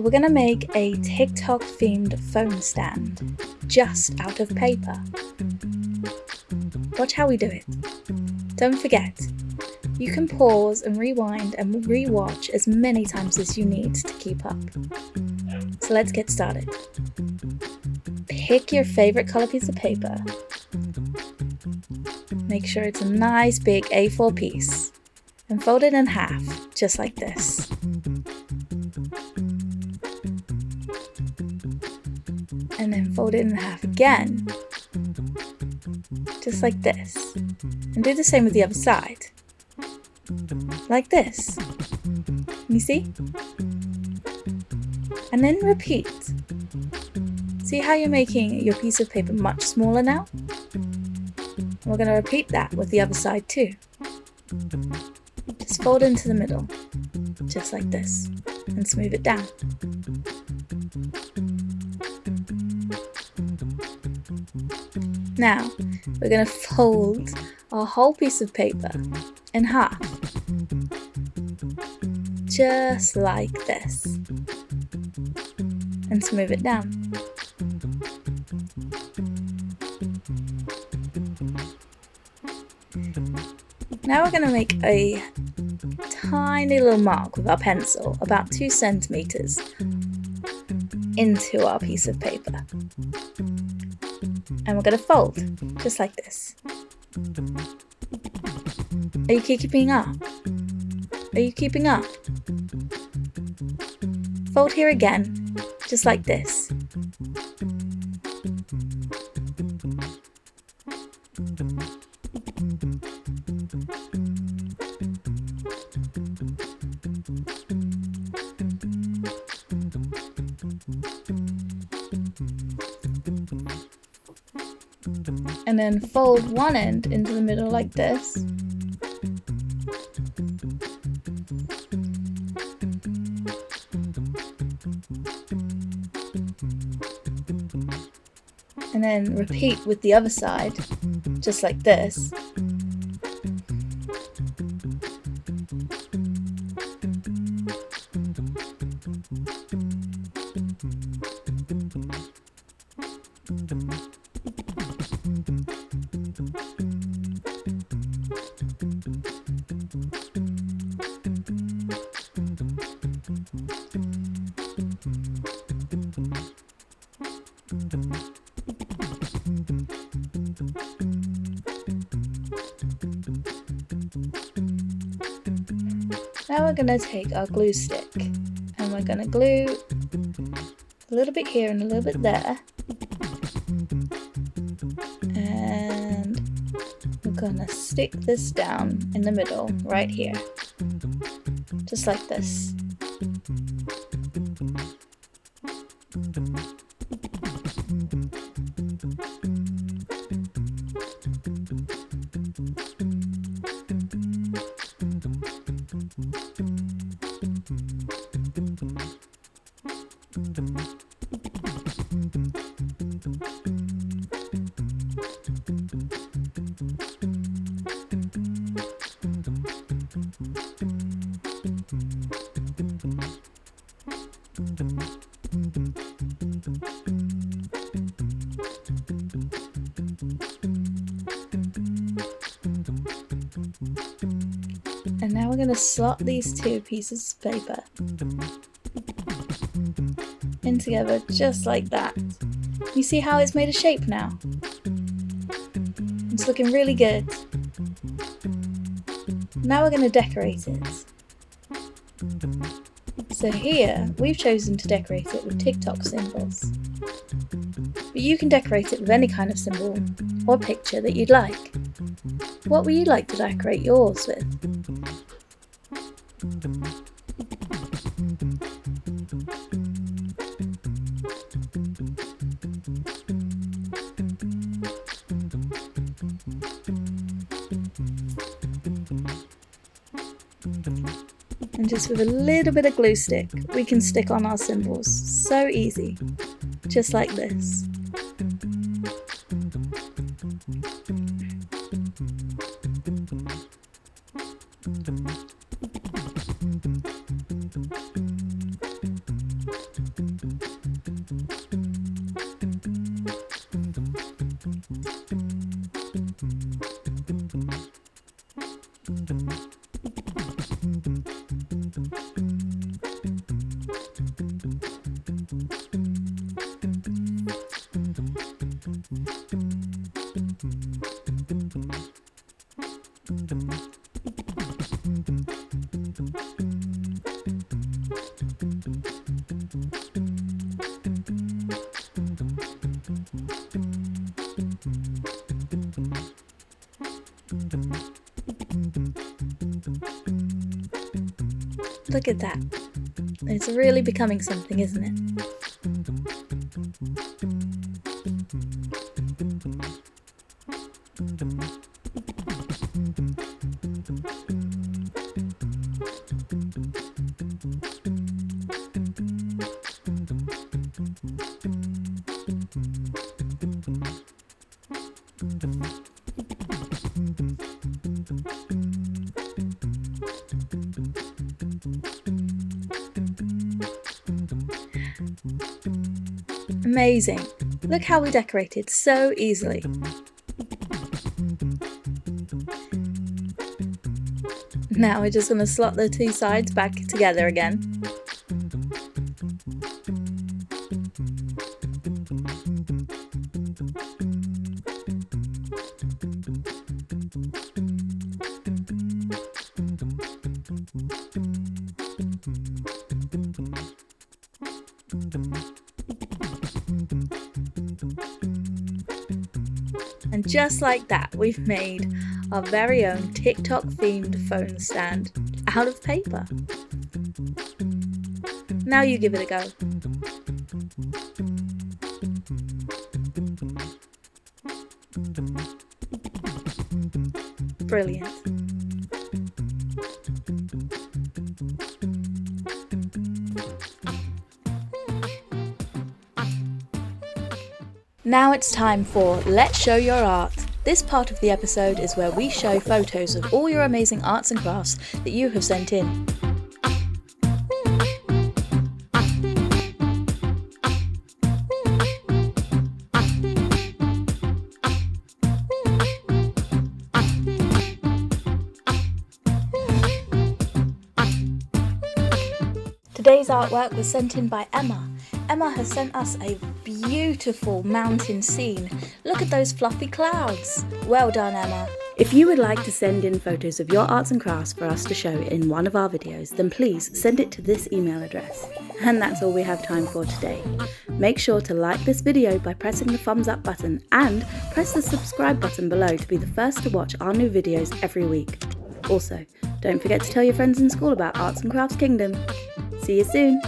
we're going to make a TikTok themed phone stand just out of paper. Watch how we do it. Don't forget, you can pause and rewind and rewatch as many times as you need to keep up. So let's get started. Pick your favorite color piece of paper. Make sure it's a nice big A4 piece and fold it in half, just like this. And then fold it in half again, just like this. And do the same with the other side, like this. You see? And then repeat. See how you're making your piece of paper much smaller now? We're going to repeat that with the other side too. Just fold into the middle, just like this, and smooth it down. Now, we're going to fold our whole piece of paper in half, just like this, and smooth it down. Now we're going to make a tiny little mark with our pencil, about 2 centimeters, into our piece of paper. And we're going to fold, just like this. Are you keeping up? Are you keeping up? Fold here again, just like this. And then fold one end into the middle like this. And then repeat with the other side, just like this. Now we're going to take our glue stick and we're going to glue a little bit here and a little bit there, and we're going to stick this down in the middle right here, just like this. And now we're going to slot these 2 pieces of paper in together just like that. You see how it's made a shape now? It's looking really good. Now we're going to decorate it. So here we've chosen to decorate it with TikTok symbols. But you can decorate it with any kind of symbol or picture that you'd like. What would you like to decorate yours with? And just with a little bit of glue stick, we can stick on our symbols. So easy. Just like this. Look at that. It's really becoming something, isn't it? Amazing! Look how we decorated so easily. Now we're just going to slot the two sides back together again. And just like that, we've made our very own TikTok-themed phone stand out of paper. Now you give it a go. Brilliant. Now it's time for Let's Show Your Art. This part of the episode is where we show photos of all your amazing arts and crafts that you have sent in. Today's artwork was sent in by Emma. Emma has sent us a beautiful mountain scene. Look at those fluffy clouds. Well done, Emma. If you would like to send in photos of your arts and crafts for us to show in one of our videos, then please send it to this email address. And that's all we have time for today. Make sure to like this video by pressing the thumbs up button and press the subscribe button below to be the first to watch our new videos every week. Also, don't forget to tell your friends in school about Arts and Crafts Kingdom. See you soon!